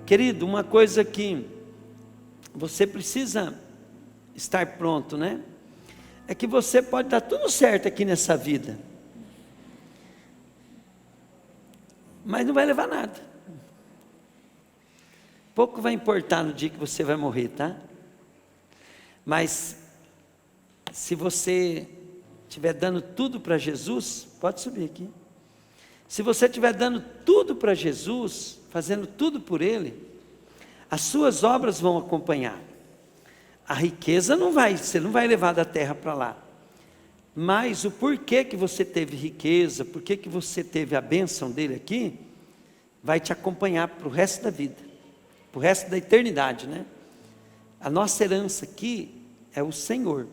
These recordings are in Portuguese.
Querido, uma coisa que você precisa estar pronto, né? É que você pode dar tudo certo aqui nessa vida, mas não vai levar nada. Pouco vai importar no dia que você vai morrer, tá? Mas se você estiver dando tudo para Jesus, pode subir aqui. Se você estiver dando tudo para Jesus, fazendo tudo por Ele, as suas obras vão acompanhar. A riqueza você não vai levar da terra para lá. Mas o porquê que você teve riqueza, porquê que você teve a bênção dele aqui, vai te acompanhar para o resto da vida, para o resto da eternidade, né? A nossa herança aqui é o Senhor.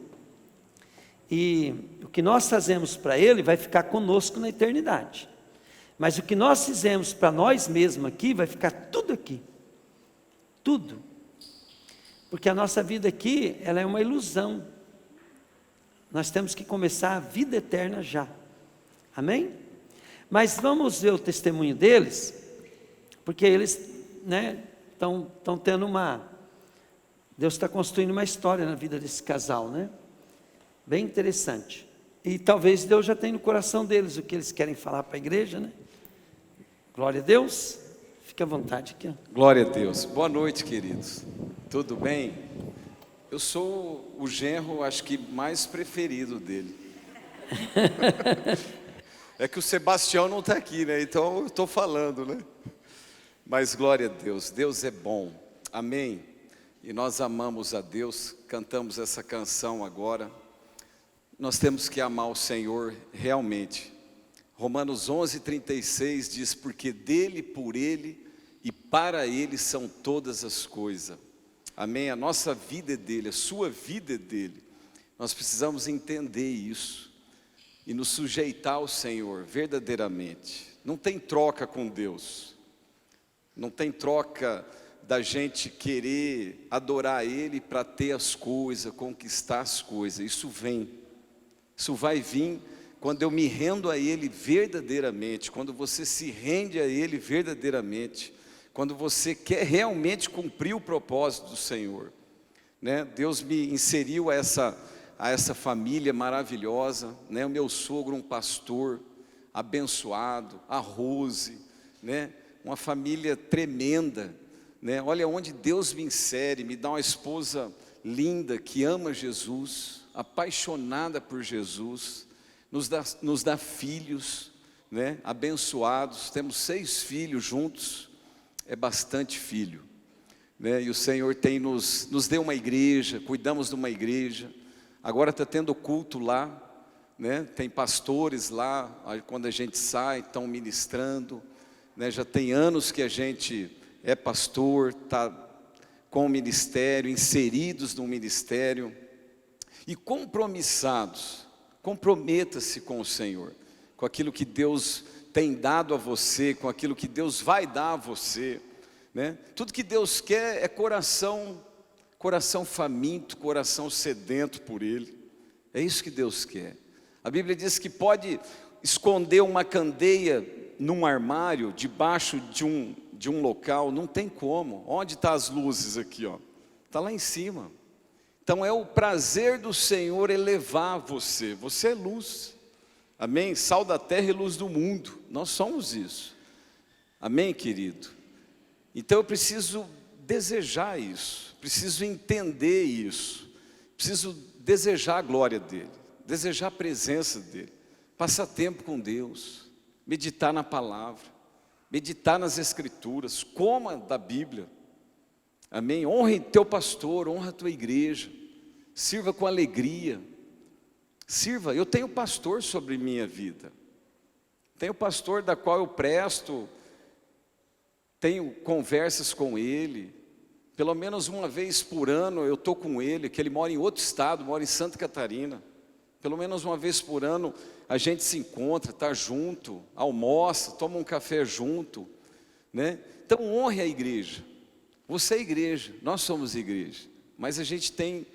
E o que nós fazemos para Ele vai ficar conosco na eternidade. Mas o que nós fizemos para nós mesmos aqui, vai ficar tudo aqui. Tudo. Porque a nossa vida aqui, ela é uma ilusão. Nós temos que começar a vida eterna já. Amém? Mas vamos ver o testemunho deles, porque eles, né, estão tendo Deus está construindo uma história na vida desse casal, né? Bem interessante. E talvez Deus já tenha no coração deles o que eles querem falar para a igreja, né? Glória a Deus. Fique à vontade aqui. Glória a Deus. Boa noite, queridos. Tudo bem? Eu sou o genro, acho que mais preferido dele. É que o Sebastião não está aqui, né? Então eu estou falando, né? Mas glória a Deus. Deus é bom. Amém. E nós amamos a Deus. Cantamos essa canção agora. Nós temos que amar o Senhor realmente. Romanos 11:36 diz: porque dele, por ele e para ele são todas as coisas. Amém? A nossa vida é dele, a sua vida é dele. Nós precisamos entender isso e nos sujeitar ao Senhor verdadeiramente. Não tem troca com Deus. Não tem troca da gente querer adorar Ele para ter as coisas, conquistar as coisas. Isso vai vir quando eu me rendo a Ele verdadeiramente, quando você se rende a Ele verdadeiramente, quando você quer realmente cumprir o propósito do Senhor, né? Deus me inseriu a essa família maravilhosa, né? O meu sogro, um pastor abençoado, a Rose, né? Uma família tremenda, né? Olha onde Deus me insere, me dá uma esposa linda que ama Jesus, apaixonada por Jesus, nos dá filhos, né? Abençoados. Temos 6 filhos juntos, é bastante filho, né? E o Senhor nos deu uma igreja, cuidamos de uma igreja. Agora está tendo culto lá, né? Tem pastores lá, quando a gente sai, estão ministrando, né? Já tem anos que a gente é pastor, está com o ministério, inseridos no ministério e compromissados. Comprometa-se com o Senhor, com aquilo que Deus tem dado a você, com aquilo que Deus vai dar a você, né? Tudo que Deus quer é coração faminto, coração sedento por Ele. É isso que Deus quer. A Bíblia diz que pode esconder uma candeia num armário, debaixo de um local, não tem como. Onde estão as luzes aqui, ó? Está lá em cima. Então é o prazer do Senhor elevar você. Você é luz. Amém? Sal da terra e luz do mundo. Nós somos isso. Amém, querido? Então eu preciso desejar isso. Preciso entender isso. Preciso desejar a glória dEle. Desejar a presença dEle. Passar tempo com Deus. Meditar na palavra. Meditar nas escrituras. Coma da Bíblia. Amém? Honre teu pastor, honra a tua igreja. Sirva com alegria. Sirva. Eu tenho pastor sobre minha vida. Tenho pastor da qual eu presto. Tenho conversas com ele. Pelo menos uma vez por ano eu estou com ele, que ele mora em outro estado, mora em Santa Catarina. Pelo menos uma vez por ano a gente se encontra, está junto, almoça, toma um café junto, né? Então honre a igreja. Você é igreja, nós somos igreja, mas a gente tem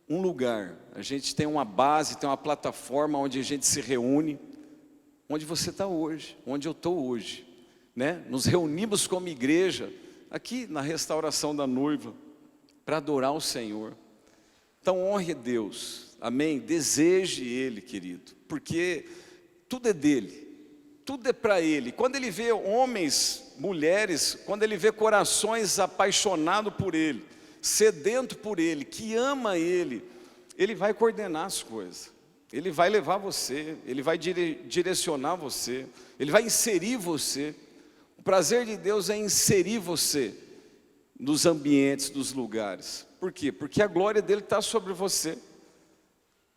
um lugar, a gente tem uma base, tem uma plataforma onde a gente se reúne, onde você está hoje, onde eu estou hoje, né? Nos reunimos como igreja aqui na restauração da noiva, para adorar o Senhor. Então honre Deus, amém? Deseje Ele, querido, porque tudo é dele, tudo é para Ele. Quando Ele vê homens, mulheres, quando Ele vê corações apaixonados por Ele, sedento por Ele, que ama Ele, Ele vai coordenar as coisas, Ele vai levar você, Ele vai direcionar você, Ele vai inserir você. O prazer de Deus é inserir você nos ambientes, nos lugares. Por quê? Porque a glória dele está sobre você.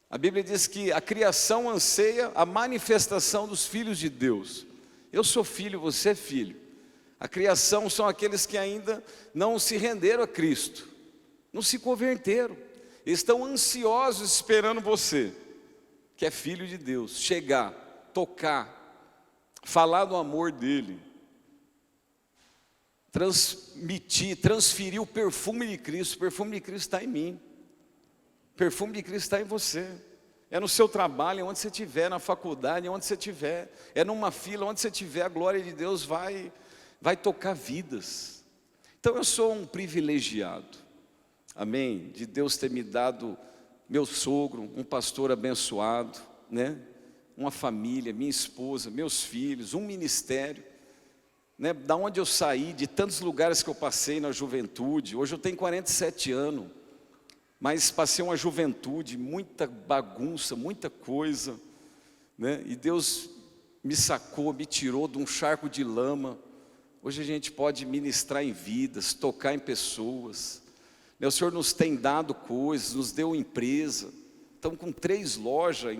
A Bíblia diz que a criação anseia a manifestação dos filhos de Deus. Eu sou filho, você é filho. A criação são aqueles que ainda não se renderam a Cristo, não se converteram, estão ansiosos esperando você, que é filho de Deus, chegar, tocar, falar do amor dele, transferir o perfume de Cristo. O perfume de Cristo está em mim, o perfume de Cristo está em você. É no seu trabalho, onde você estiver, na faculdade, onde você estiver, é numa fila, onde você estiver, a glória de Deus vai tocar vidas. Então eu sou um privilegiado, amém, de Deus ter me dado meu sogro, um pastor abençoado, né? Uma família, minha esposa, meus filhos, um ministério, né? Da onde eu saí, de tantos lugares que eu passei na juventude. Hoje eu tenho 47 anos, mas passei uma juventude, muita bagunça, muita coisa, né? E Deus me sacou, me tirou de um charco de lama. Hoje a gente pode ministrar em vidas, tocar em pessoas, né? O Senhor nos tem dado coisas, nos deu empresa. Estamos com 3 lojas,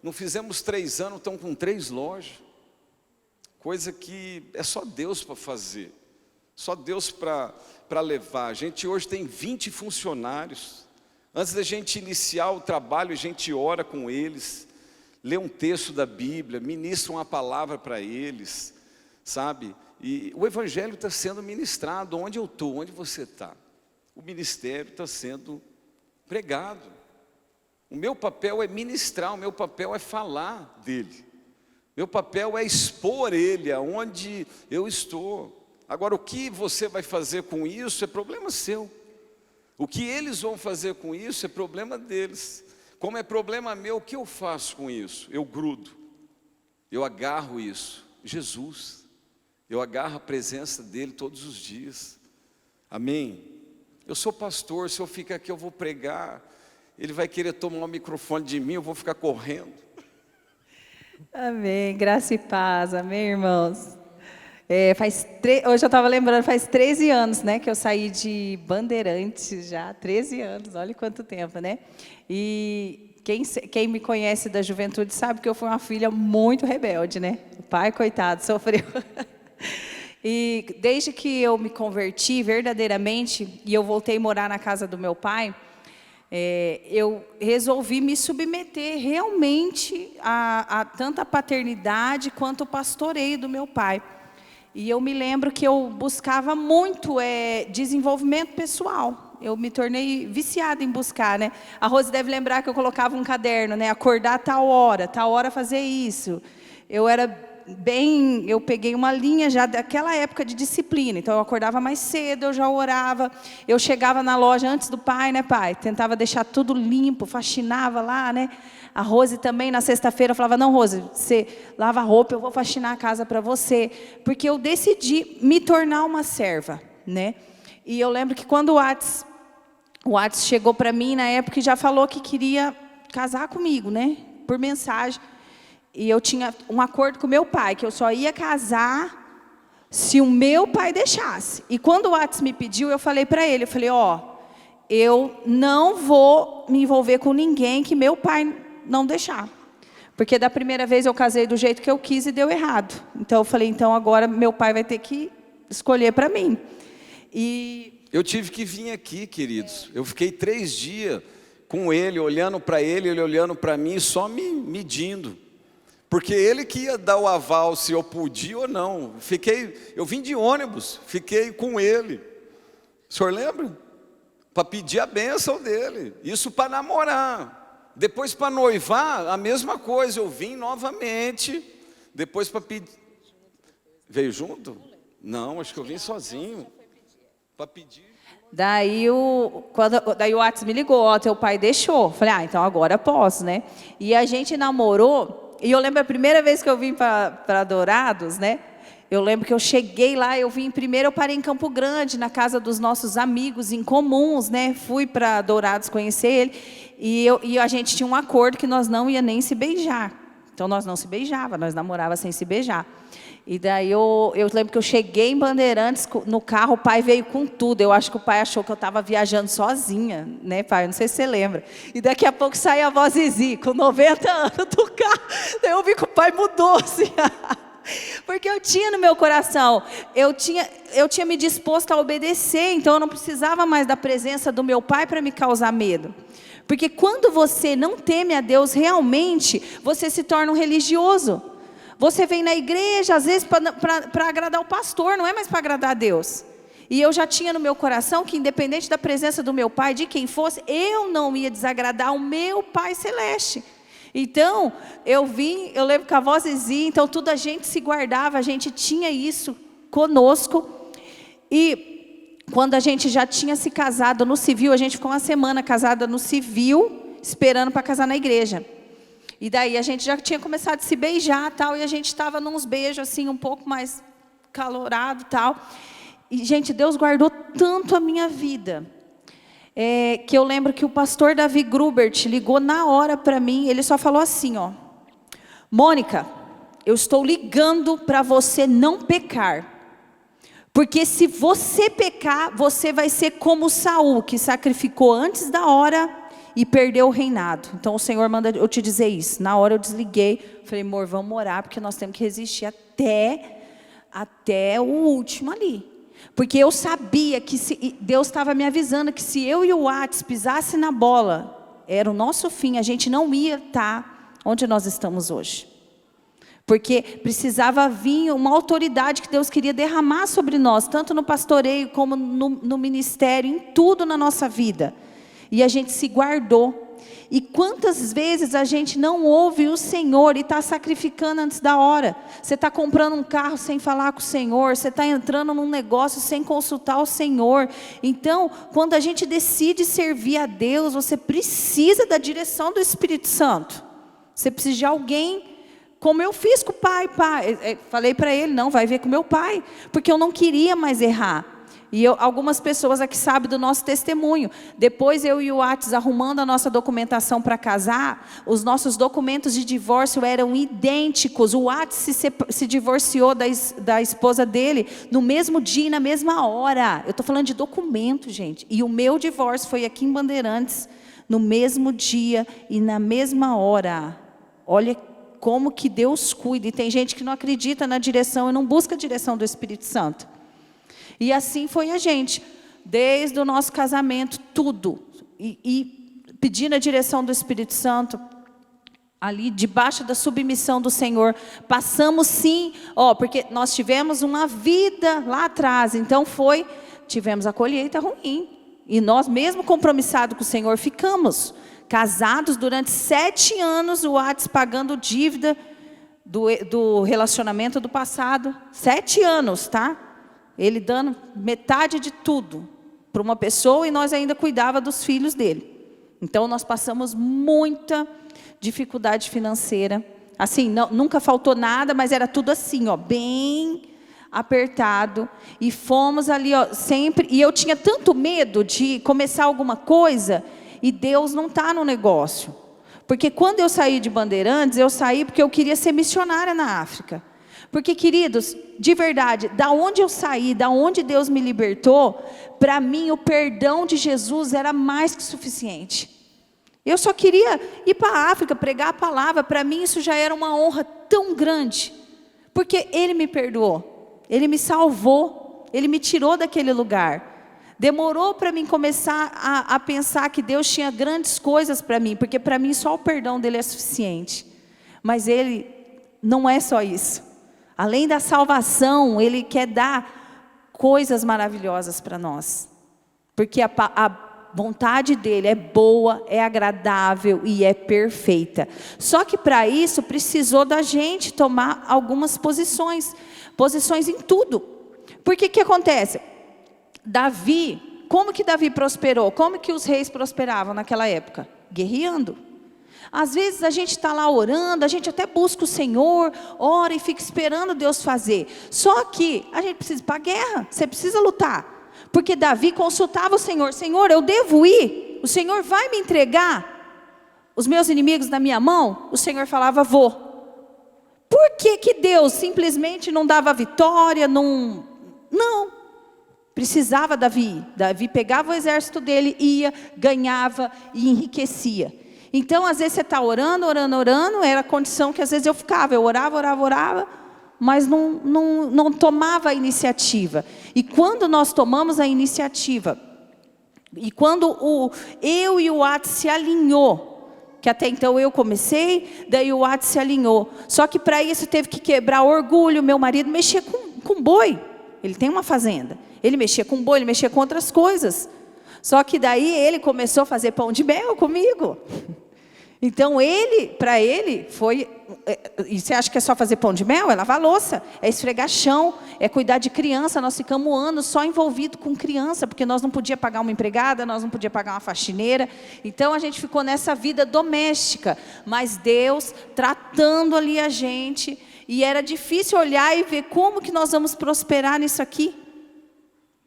não fizemos 3 anos, estamos com 3 lojas. Coisa que é só Deus para fazer, só Deus para levar. A gente hoje tem 20 funcionários. Antes da gente iniciar o trabalho, a gente ora com eles, lê um texto da Bíblia, ministra uma palavra para eles, sabe? E o Evangelho está sendo ministrado onde eu estou, onde você está. O ministério está sendo pregado. O meu papel é ministrar, o meu papel é falar dele. Meu papel é expor ele aonde eu estou. Agora, o que você vai fazer com isso é problema seu. O que eles vão fazer com isso é problema deles. Como é problema meu, o que eu faço com isso? Eu grudo, eu agarro isso. Jesus, eu agarro a presença dele todos os dias. Amém? Eu sou pastor, se eu ficar aqui eu vou pregar, ele vai querer tomar o microfone de mim, eu vou ficar correndo. Amém, graça e paz, amém, irmãos? Hoje eu estava lembrando, faz 13 anos, né, que eu saí de Bandeirantes já, 13 anos, olha quanto tempo, né? E quem me conhece da juventude sabe que eu fui uma filha muito rebelde, né? O pai, coitado, sofreu. E desde que eu me converti verdadeiramente, e eu voltei a morar na casa do meu pai, eu resolvi me submeter realmente a tanto a paternidade quanto o pastoreio do meu pai. E eu me lembro que eu buscava muito desenvolvimento pessoal. Eu me tornei viciada em buscar, né? A Rose deve lembrar que eu colocava um caderno, né? Acordar tal hora fazer isso. Eu peguei uma linha já daquela época de disciplina. Então eu acordava mais cedo, eu já orava. Eu chegava na loja antes do pai, né, pai? Tentava deixar tudo limpo, faxinava lá, né? A Rose também, na sexta-feira, eu falava, não, Rose, você lava a roupa, eu vou faxinar a casa para você. Porque eu decidi me tornar uma serva, né? E eu lembro que quando o Whats chegou para mim, na época, e já falou que queria casar comigo, né? Por mensagem. E eu tinha um acordo com meu pai, que eu só ia casar se o meu pai deixasse. E quando o Whats me pediu, eu falei para ele, eu não vou me envolver com ninguém que meu pai não deixar. Porque da primeira vez eu casei do jeito que eu quis e deu errado. Então eu falei, então agora meu pai vai ter que escolher para mim. E eu tive que vir aqui, queridos. Eu fiquei 3 dias com ele, olhando para ele olhando para mim, só me medindo. Porque ele que ia dar o aval se eu podia ou não. Eu vim de ônibus, fiquei com ele. O senhor lembra? Para pedir a bênção dele. Isso para namorar. Depois para noivar, a mesma coisa. Eu vim novamente. Depois para pedir. Veio junto? Não, acho que eu vim sozinho. para pedir. Daí o Whats me ligou, ó, teu pai deixou. Falei, então agora posso, né? E a gente namorou, e eu lembro a primeira vez que eu vim para Dourados, né? Eu lembro que eu cheguei lá, eu parei em Campo Grande, na casa dos nossos amigos em comuns, né? Fui para Dourados conhecer ele, e a gente tinha um acordo que nós não ia nem se beijar. Então nós não se beijava, nós namorava sem se beijar. E daí eu lembro que eu cheguei em Bandeirantes no carro, o pai veio com tudo. Eu acho que o pai achou que eu estava viajando sozinha, né, pai? Não sei se você lembra. E daqui a pouco sai a avó Zizi, com 90 anos do carro. Daí eu vi que o pai mudou, assim. Porque eu tinha no meu coração, eu tinha me disposto a obedecer, então eu não precisava mais da presença do meu pai para me causar medo. Porque quando você não teme a Deus realmente, você se torna um religioso. Você vem na igreja, às vezes, para agradar o pastor, não é mais para agradar a Deus. E eu já tinha no meu coração que, independente da presença do meu pai, de quem fosse, eu não ia desagradar o meu Pai Celeste. Então, eu lembro que a avó Zizi, então tudo a gente se guardava, a gente tinha isso conosco. E quando a gente já tinha se casado no civil, a gente ficou uma semana casada no civil, esperando para casar na igreja. E daí a gente já tinha começado a se beijar, tal, e a gente estava nos beijos assim um pouco mais calorado, tal. E gente, Deus guardou tanto a minha vida, que eu lembro que o pastor Davi Grubert ligou na hora para mim. Ele só falou assim, ó: Mônica, eu estou ligando para você não pecar, porque se você pecar, você vai ser como Saul, que sacrificou antes da hora e perdeu o reinado. Então o Senhor manda eu te dizer isso. Na hora eu desliguei, falei, amor, vamos orar, porque nós temos que resistir até o último ali. Porque eu sabia que Deus estava me avisando que se eu e o Whats pisasse na bola, era o nosso fim, a gente não ia estar onde nós estamos hoje. Porque precisava vir uma autoridade que Deus queria derramar sobre nós, tanto no pastoreio como no ministério, em tudo na nossa vida. E a gente se guardou. E quantas vezes a gente não ouve o Senhor e está sacrificando antes da hora? Você está comprando um carro sem falar com o Senhor, você está entrando num negócio sem consultar o Senhor. Então, quando a gente decide servir a Deus, você precisa da direção do Espírito Santo. Você precisa de alguém, como eu fiz com o pai. Falei para ele, não, vai ver com o meu pai, porque eu não queria mais errar. E algumas pessoas aqui sabem do nosso testemunho. Depois eu e o Whats arrumando a nossa documentação para casar, os nossos documentos de divórcio eram idênticos. O Whats se divorciou da esposa dele no mesmo dia e na mesma hora. Eu estou falando de documento, gente. E o meu divórcio foi aqui em Bandeirantes, no mesmo dia e na mesma hora. Olha como que Deus cuida. E tem gente que não acredita na direção e não busca a direção do Espírito Santo. E assim foi a gente, desde o nosso casamento, tudo. E pedindo a direção do Espírito Santo, ali debaixo da submissão do Senhor. Passamos sim, porque nós tivemos uma vida lá atrás, então tivemos a colheita ruim. E nós mesmo compromissados com o Senhor, ficamos casados durante 7 anos, o Whats pagando dívida do relacionamento do passado. 7 anos, tá? Ele dando metade de tudo para uma pessoa e nós ainda cuidava dos filhos dele. Então nós passamos muita dificuldade financeira. Assim, nunca faltou nada, mas era tudo assim, bem apertado. E fomos ali, sempre. E eu tinha tanto medo de começar alguma coisa e Deus não está no negócio. Porque quando eu saí de Bandeirantes, eu saí porque eu queria ser missionária na África. Porque, queridos, de verdade, da onde eu saí, da onde Deus me libertou, para mim o perdão de Jesus era mais que suficiente. Eu só queria ir para a África, pregar a palavra. Para mim isso já era uma honra tão grande. Porque Ele me perdoou, Ele me salvou, Ele me tirou daquele lugar. Demorou para mim começar a pensar que Deus tinha grandes coisas para mim, porque para mim só o perdão dEle é suficiente. Mas Ele não é só isso. Além da salvação, Ele quer dar coisas maravilhosas para nós. Porque a vontade dEle é boa, é agradável e é perfeita. Só que para isso precisou da gente tomar algumas posições em tudo. Porque o que acontece? Davi, como que Davi prosperou? Como que os reis prosperavam naquela época? Guerreando. Às vezes a gente está lá orando, a gente até busca o Senhor, ora e fica esperando Deus fazer. Só que a gente precisa ir para a guerra, você precisa lutar. Porque Davi consultava o Senhor: Senhor, eu devo ir? O Senhor vai me entregar os meus inimigos na minha mão? O Senhor falava: vou. Por que que Deus simplesmente não dava vitória? Não. Precisava Davi ir. Davi pegava o exército dele, ia, ganhava e enriquecia. Então, às vezes você está orando, era a condição que às vezes eu ficava. Eu orava, mas não tomava a iniciativa. E quando nós tomamos a iniciativa, e quando eu e o Atos se alinhou, que até então eu comecei, daí o Atos se alinhou. Só que para isso teve que quebrar orgulho. Meu marido mexia com boi, ele tem uma fazenda. Ele mexia com boi, ele mexia com outras coisas. Só que daí ele começou a fazer pão de mel comigo. Então para ele foi, e você acha que é só fazer pão de mel? É lavar louça, é esfregar chão, é cuidar de criança. Nós ficamos anos só envolvidos com criança, porque nós não podíamos pagar uma empregada, nós não podíamos pagar uma faxineira. Então a gente ficou nessa vida doméstica, mas Deus tratando ali a gente, e era difícil olhar e ver como que nós vamos prosperar nisso aqui.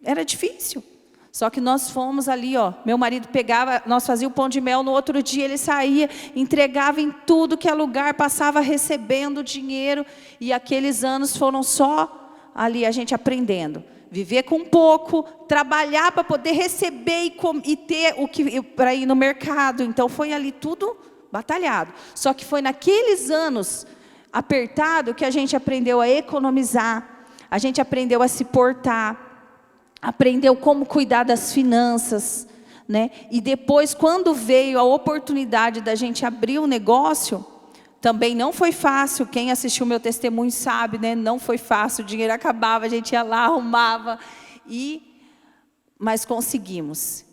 Era difícil. Só que nós fomos ali, meu marido pegava, nós fazíamos o pão de mel, no outro dia ele saía, entregava em tudo que é lugar, passava recebendo dinheiro, e aqueles anos foram só ali a gente aprendendo. Viver com pouco, trabalhar para poder receber e ter o que para ir no mercado. Então foi ali tudo batalhado. Só que foi naqueles anos apertado que a gente aprendeu a economizar, a gente aprendeu a se portar, aprendeu como cuidar das finanças, né? E depois, quando veio a oportunidade da gente abrir um negócio, também não foi fácil. Quem assistiu meu testemunho sabe, né? Não foi fácil, o dinheiro acabava, a gente ia lá, arrumava, mas conseguimos.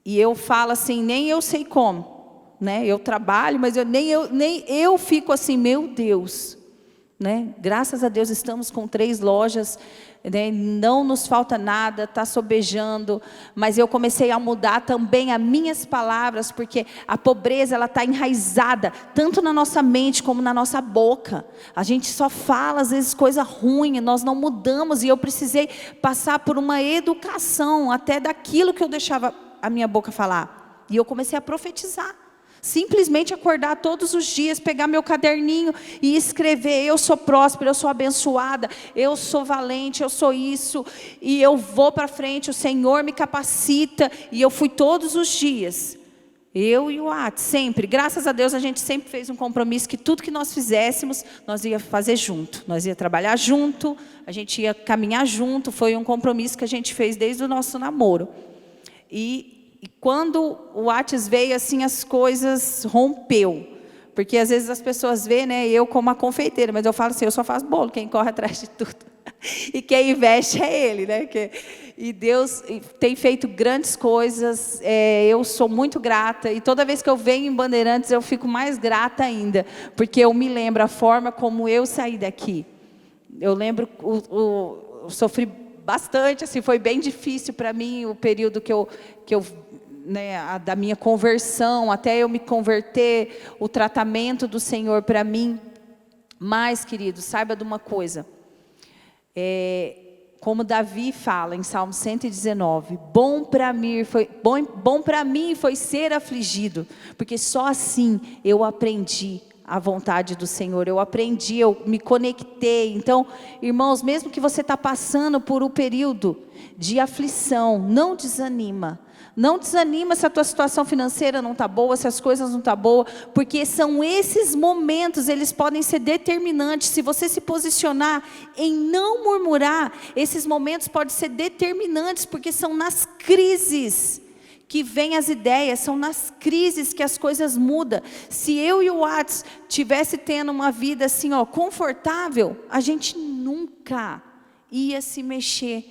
E eu falo assim, nem eu sei como, né? Eu trabalho, mas nem eu fico assim, meu Deus, né? Graças a Deus estamos com 3 lojas, né? Não nos falta nada, está sobejando, mas eu comecei a mudar também as minhas palavras, porque a pobreza ela está enraizada, tanto na nossa mente como na nossa boca. A gente só fala às vezes coisa ruim, nós não mudamos, e eu precisei passar por uma educação, até daquilo que eu deixava a minha boca falar, e eu comecei a profetizar. Simplesmente acordar todos os dias, pegar meu caderninho e escrever: eu sou próspera, eu sou abençoada, eu sou valente, eu sou isso, e eu vou para frente, o Senhor me capacita. E eu fui todos os dias, eu e o Atos, sempre, graças a Deus a gente sempre fez um compromisso, que tudo que nós fizéssemos, nós ia fazer junto, nós ia trabalhar junto, a gente ia caminhar junto. Foi um compromisso que a gente fez desde o nosso namoro. E quando o Atos veio, assim, as coisas rompeu. Porque às vezes as pessoas veem, né, eu como a confeiteira, mas eu falo assim, eu só faço bolo, quem corre atrás de tudo. E quem investe é Ele, né? E Deus tem feito grandes coisas, eu sou muito grata. E toda vez que eu venho em Bandeirantes, eu fico mais grata ainda. Porque eu me lembro a forma como eu saí daqui. Eu lembro, eu sofri bastante, assim, foi bem difícil para mim o período que eu né, da minha conversão, até eu me converter, o tratamento do Senhor para mim. Mas, querido, saiba de uma coisa, como Davi fala em Salmo 119, bom para mim foi ser afligido, porque só assim eu aprendi a vontade do Senhor, eu me conectei. Então, irmãos, mesmo que você está passando por um período de aflição, não desanima. Não desanima se a tua situação financeira não está boa, se as coisas não estão boas, porque são esses momentos, eles podem ser determinantes. Se você se posicionar em não murmurar, esses momentos podem ser determinantes, porque são nas crises que vêm as ideias, são nas crises que as coisas mudam. Se eu e o Atos tivesse tendo uma vida assim, confortável, a gente nunca ia se mexer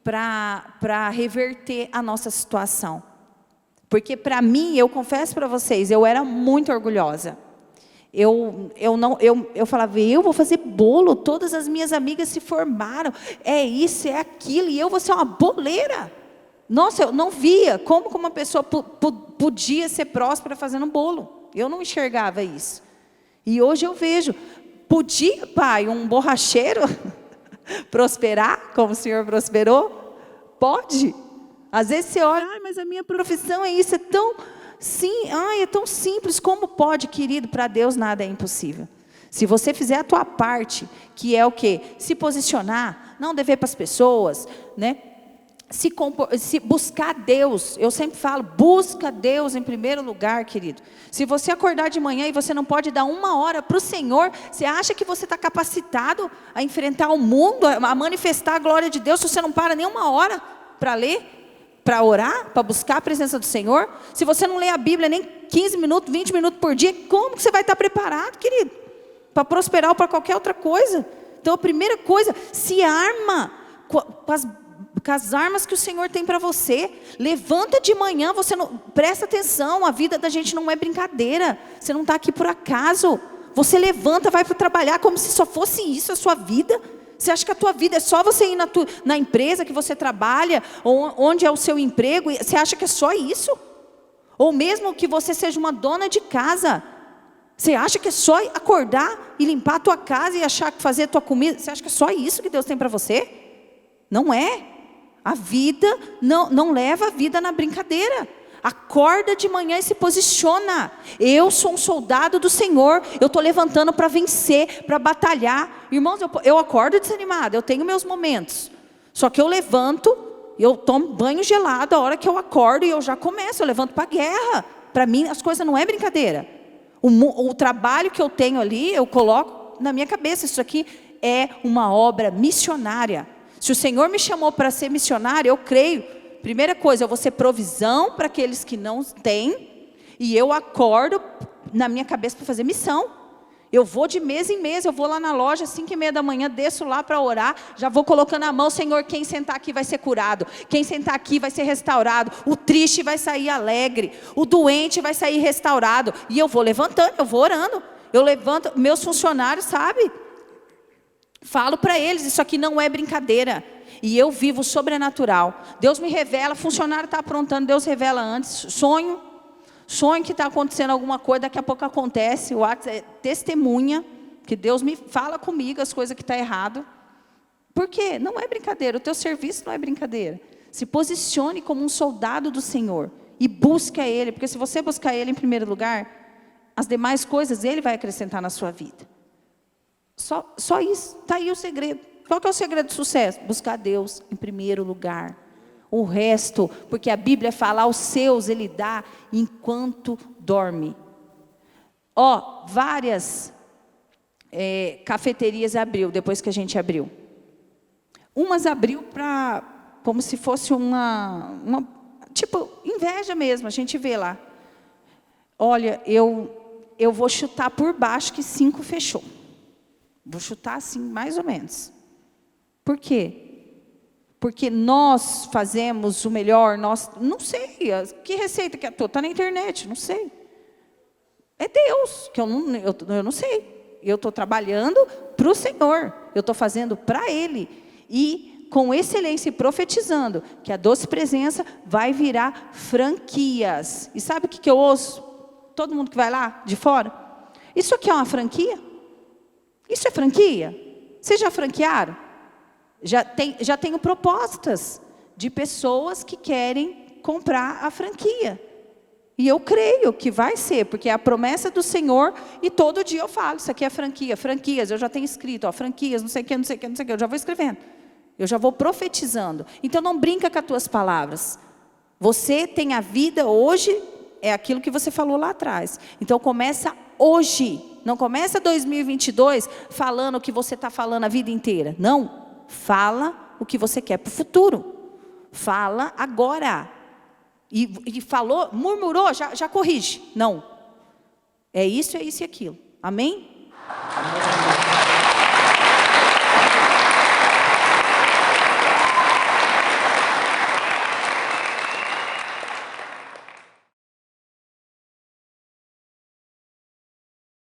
para reverter a nossa situação. Porque para mim, eu confesso para vocês, eu era muito orgulhosa. Eu falava, eu vou fazer bolo, todas as minhas amigas se formaram, é isso, é aquilo, e eu vou ser uma boleira. Nossa, eu não via como uma pessoa podia ser próspera fazendo bolo. Eu não enxergava isso. E hoje eu vejo. Podia, pai, um borracheiro prosperar como o Senhor prosperou? Pode. Às vezes você olha, mas a minha profissão é isso, é tão é tão simples. Como pode, querido? Para Deus nada é impossível. Se você fizer a tua parte, que é o quê? Se posicionar, não dever para as pessoas, né? Se buscar Deus, eu sempre falo, busca Deus em primeiro lugar, querido. Se você acordar de manhã e você não pode dar 1 hora para o Senhor, você acha que você está capacitado a enfrentar o mundo, a manifestar a glória de Deus, se você não para nem 1 hora para ler, para orar, para buscar a presença do Senhor? Se você não lê a Bíblia nem 15 minutos, 20 minutos por dia, como que você vai estar preparado, querido? Para prosperar ou para qualquer outra coisa? Então a primeira coisa, se arma com as armas que o Senhor tem para você. Levanta de manhã, você não presta atenção, a vida da gente não é brincadeira. Você não está aqui por acaso. Você levanta, vai para trabalhar como se só fosse isso a sua vida. Você acha que a tua vida é só você ir na empresa que você trabalha, ou onde é o seu emprego? Você acha que é só isso? Ou mesmo que você seja uma dona de casa, você acha que é só acordar e limpar a tua casa e achar que fazer a tua comida? Você acha que é só isso que Deus tem para você? Não é. A vida, não leva a vida na brincadeira. Acorda de manhã e se posiciona. Eu sou um soldado do Senhor. Eu estou levantando para vencer, para batalhar. Irmãos, eu acordo desanimada, eu tenho meus momentos. Só que eu levanto, eu tomo banho gelado a hora que eu acordo e eu já começo, eu levanto para a guerra. Para mim as coisas não é brincadeira. O trabalho que eu tenho ali, eu coloco na minha cabeça, isso aqui é uma obra missionária. Se o Senhor me chamou para ser missionário, eu creio, primeira coisa, eu vou ser provisão para aqueles que não têm, e eu acordo na minha cabeça para fazer missão. Eu vou de mês em mês, eu vou lá na loja, 5h30 da manhã, desço lá para orar, já vou colocando a mão, Senhor, quem sentar aqui vai ser curado, quem sentar aqui vai ser restaurado, o triste vai sair alegre, o doente vai sair restaurado, e eu vou levantando, eu vou orando, eu levanto, meus funcionários, sabe? Falo para eles, isso aqui não é brincadeira. E eu vivo sobrenatural. Deus me revela, funcionário está aprontando, Deus revela antes. Sonho que está acontecendo alguma coisa, daqui a pouco acontece. O WhatsApp é testemunha, que Deus me fala comigo as coisas que estão errado. Por quê? Não é brincadeira, o teu serviço não é brincadeira. Se posicione como um soldado do Senhor e busque a Ele, porque se você buscar Ele em primeiro lugar, as demais coisas Ele vai acrescentar na sua vida. Só isso, está aí o segredo. Qual que é o segredo do sucesso? Buscar Deus em primeiro lugar. O resto, porque a Bíblia fala, aos seus Ele dá enquanto dorme. Várias cafeterias abriu, depois que a gente abriu. Umas abriu como se fosse uma tipo, inveja mesmo, a gente vê lá. Olha, eu vou chutar por baixo que 5 fechou. Vou chutar assim, mais ou menos. Por quê? Porque nós fazemos o melhor, não sei, que receita que é tua? Está na internet, não sei. É Deus, que eu não sei. Eu estou trabalhando para o Senhor, eu estou fazendo para Ele. E com excelência e profetizando, que a doce presença vai virar franquias. E sabe o que eu ouço? Todo mundo que vai lá, de fora? Isso aqui é uma franquia? Isso é franquia? Vocês já franquearam? Já tenho propostas de pessoas que querem comprar a franquia. E eu creio que vai ser, porque é a promessa do Senhor, e todo dia eu falo, isso aqui é franquia, franquias, eu já tenho escrito, franquias, não sei o que, não sei o que, não sei o que, eu já vou escrevendo. Eu já vou profetizando. Então não brinca com as tuas palavras. Você tem a vida hoje, é aquilo que você falou lá atrás. Então começa hoje. Não começa 2022 falando o que você está falando a vida inteira. Não. Fala o que você quer para o futuro. Fala agora. E falou, murmurou, já corrige. Não. É isso e aquilo. Amém? Amém.